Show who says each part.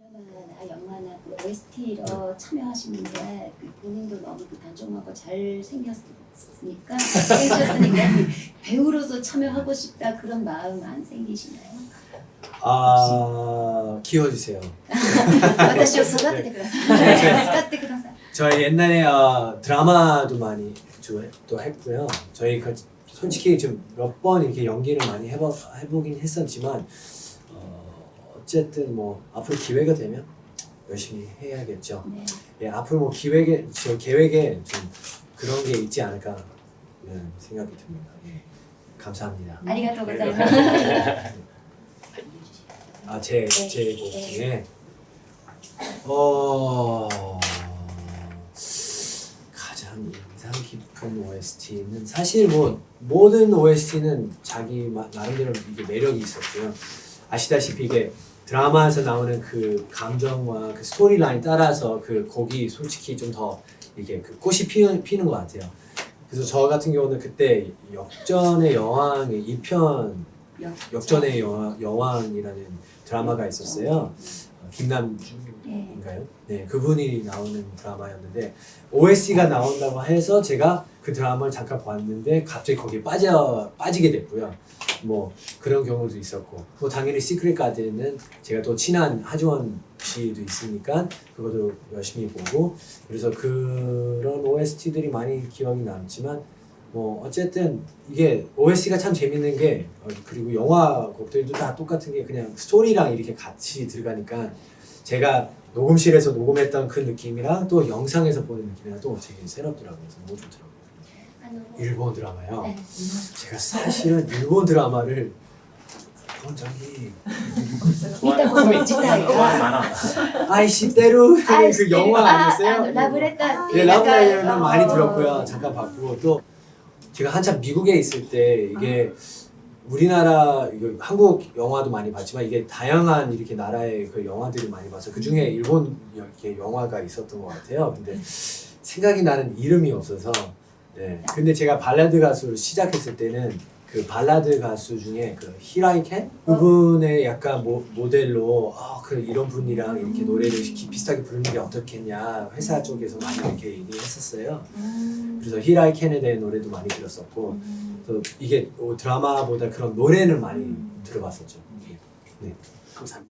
Speaker 1: 드라마나 영화나 그 OST로 참여하시는데 본인도 너무 단종하고 잘 생겼으니까 배우로서 참여하고 싶다 그런 마음 안 생기시나요?
Speaker 2: 키워주세요.
Speaker 1: 私を育ててください。使ってください。
Speaker 2: 저희 옛날에 드라마도 많이 또 했고요. 저희 솔직히 좀 몇 번 이렇게 연기를 많이 해보긴 했었지만 어쨌든 뭐 앞으로 기회가 되면 열심히 해야겠죠.
Speaker 1: 네.
Speaker 2: 예, 앞으로 뭐 계획에 좀 그런 게 있지 않을까 생각이 듭니다. 예, 감사합니다.
Speaker 1: ありがとうございます。
Speaker 2: 제 곡 중에 가장 인상 깊은 OST는 사실 뭐 모든 OST는 자기 나름대로 이게 매력이 있었고요. 아시다시피 이게 드라마에서 나오는 그 감정과 그 스토리라인 따라서 그 곡이 솔직히 좀 더 이게 그 꽃이 피는 것 같아요. 그래서 저 같은 경우는 그때 역전의 여왕의 2편 역전의 여왕이라는 드라마가 있었어요. 김남주인가요? 네, 그분이 나오는 드라마였는데 OST가 나온다고 해서 제가 그 드라마를 잠깐 봤는데 갑자기 거기에 빠지게 됐고요. 뭐 그런 경우도 있었고 뭐 당연히 시크릿 가든은 제가 또 친한 하지원 씨도 있으니까 그것도 열심히 보고 그래서 그런 OST들이 많이 기억이 남지만 뭐 어쨌든 이게 OST가 참 재밌는 게 그리고 영화 곡들도 다 똑같은 게 그냥 스토리랑 이렇게 같이 들어가니까 제가 녹음실에서 녹음했던 그 느낌이랑 또 영상에서 보는 느낌이랑 또 되게 새롭더라고요. 그래서 너무 좋더라고요. 일본 드라마요.
Speaker 1: 네.
Speaker 2: 제가 사실은 일본 드라마를 본 적이 아이씨 때루 그 영화 아니었어요?
Speaker 1: 라브레터.
Speaker 2: 네, 라브레터는 많이 들었고요. 잠깐 봤고 또 제가 한참 미국에 있을 때 이게 우리나라 한국 영화도 많이 봤지만 이게 다양한 이렇게 나라의 그 영화들을 많이 봐서 그 중에 일본 이렇게 영화가 있었던 것 같아요. 근데 생각이 나는 이름이 없어서 네. 근데 제가 발라드 가수를 시작했을 때는 그 발라드 가수 중에 그 히라이켄 그분의 약간 모델로 이런 분이랑 이렇게 노래를 비슷하게 부르는 게 어떻겠냐 회사 쪽에서 많이 이렇게 얘기했었어요. 그래서 히라이켄에 대한 노래도 많이 들었었고 또 이게 드라마보다 그런 노래는 많이 들어봤었죠. 네, 감사합니다.